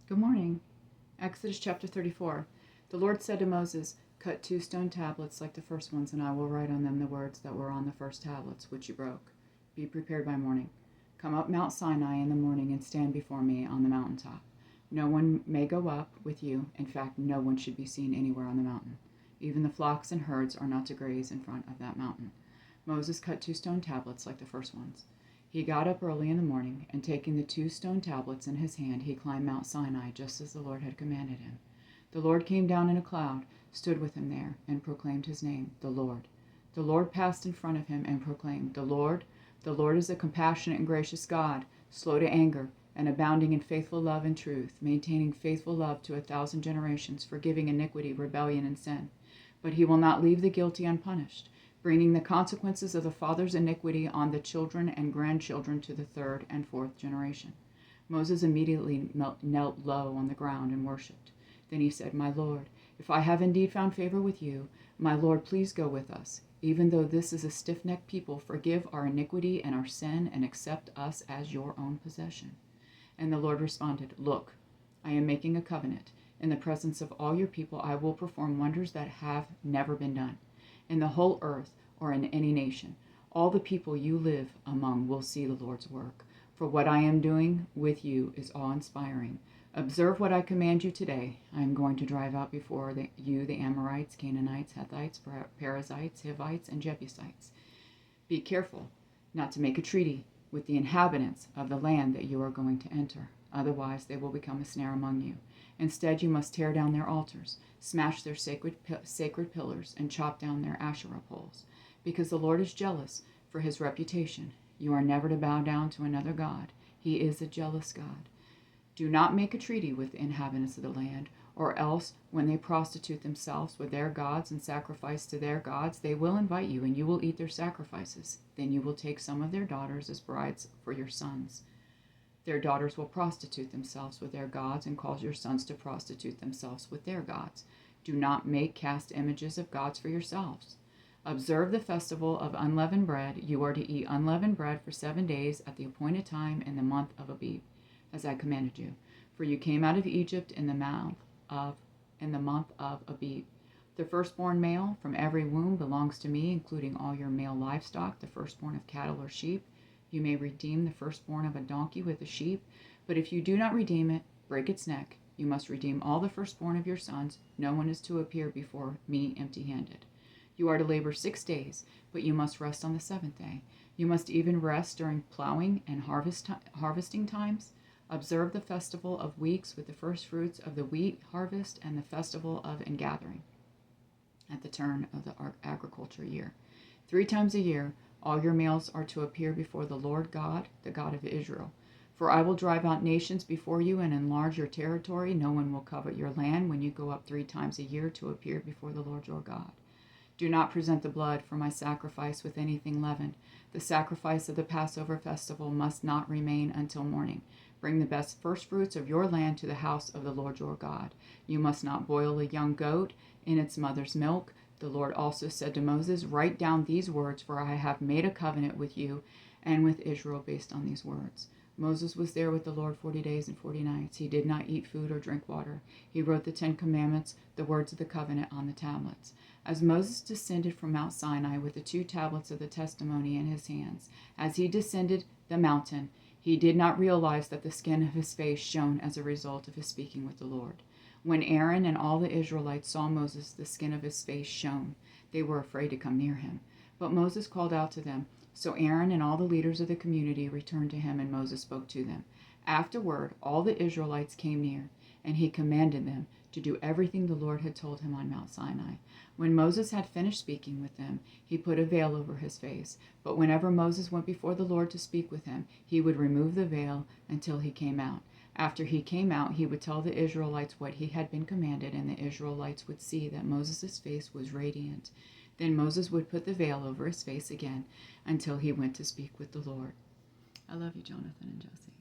Good morning. Exodus chapter 34. The Lord said to Moses, "Cut 2 stone tablets like the first ones, and I will write on them the words that were on the first tablets, which you broke. Be prepared by morning. Come up Mount Sinai in the morning and stand before me on the mountaintop. No one may go up with you. In fact, no one should be seen anywhere on the mountain. Even the flocks and herds are not to graze in front of that mountain." Moses cut 2 stone tablets like the first ones. He got up early in the morning, and taking the 2 stone tablets in his hand, he climbed Mount Sinai, just as the Lord had commanded him. The Lord came down in a cloud, stood with him there, and proclaimed his name, the Lord. The Lord passed in front of him and proclaimed, the Lord is a compassionate and gracious God, slow to anger, and abounding in faithful love and truth, maintaining faithful love to 1,000 generations, forgiving iniquity, rebellion, and sin. But he will not leave the guilty unpunished, bringing the consequences of the father's iniquity on the children and grandchildren to the 3rd and 4th generation. Moses immediately knelt low on the ground and worshipped. Then he said, "My Lord, if I have indeed found favor with you, my Lord, please go with us. Even though this is a stiff-necked people, forgive our iniquity and our sin and accept us as your own possession." And the Lord responded, "Look, I am making a covenant. In the presence of all your people, I will perform wonders that have never been done in the whole earth or in any nation. All the people you live among will see the Lord's work. For what I am doing with you is awe-inspiring. Observe what I command you today. I am going to drive out before you the Amorites, Canaanites, Hittites, Perizzites, Hivites, and Jebusites. Be careful not to make a treaty with the inhabitants of the land that you are going to enter. Otherwise, they will become a snare among you. Instead, you must tear down their altars, smash their sacred pillars, and chop down their Asherah poles. Because the Lord is jealous for his reputation, you are never to bow down to another god. He is a jealous God. Do not make a treaty with the inhabitants of the land, or else when they prostitute themselves with their gods and sacrifice to their gods, they will invite you, and you will eat their sacrifices. Then you will take some of their daughters as brides for your sons. Their daughters will prostitute themselves with their gods and cause your sons to prostitute themselves with their gods. Do not make cast images of gods for yourselves. Observe the festival of unleavened bread. You are to eat unleavened bread for 7 days at the appointed time in the month of Abib, as I commanded you. For you came out of Egypt in the month of Abib. The firstborn male from every womb belongs to me, including all your male livestock, the firstborn of cattle or sheep. You may redeem the firstborn of a donkey with a sheep, but if you do not redeem it, break its neck. You must redeem all the firstborn of your sons. No one is to appear before me empty-handed. You are to labor 6 days, but you must rest on the 7th day. You must even rest during plowing and harvesting times. Observe the festival of weeks with the first fruits of the wheat harvest and the festival of ingathering at the turn of the agriculture year. 3 times a year, all your males are to appear before the Lord God, the God of Israel. For I will drive out nations before you and enlarge your territory. No one will covet your land when you go up 3 times a year to appear before the Lord your God. Do not present the blood for my sacrifice with anything leavened. The sacrifice of the Passover festival must not remain until morning. Bring the best firstfruits of your land to the house of the Lord your God. You must not boil a young goat in its mother's milk. The Lord also said to Moses, "Write down these words, for I have made a covenant with you and with Israel based on these words." Moses was there with the Lord 40 days and 40 nights. He did not eat food or drink water. He wrote the 10 commandments, the words of the covenant, on the tablets. As Moses descended from Mount Sinai with the 2 tablets of the testimony in his hands, as he descended the mountain, he did not realize that the skin of his face shone as a result of his speaking with the Lord. When Aaron and all the Israelites saw Moses, the skin of his face shone. They were afraid to come near him. But Moses called out to them. So Aaron and all the leaders of the community returned to him, and Moses spoke to them. Afterward, all the Israelites came near, and he commanded them to do everything the Lord had told him on Mount Sinai. When Moses had finished speaking with them, he put a veil over his face. But whenever Moses went before the Lord to speak with him, he would remove the veil until he came out. After he came out, he would tell the Israelites what he had been commanded, and the Israelites would see that Moses' face was radiant. Then Moses would put the veil over his face again until he went to speak with the Lord. I love you, Jonathan and Jesse.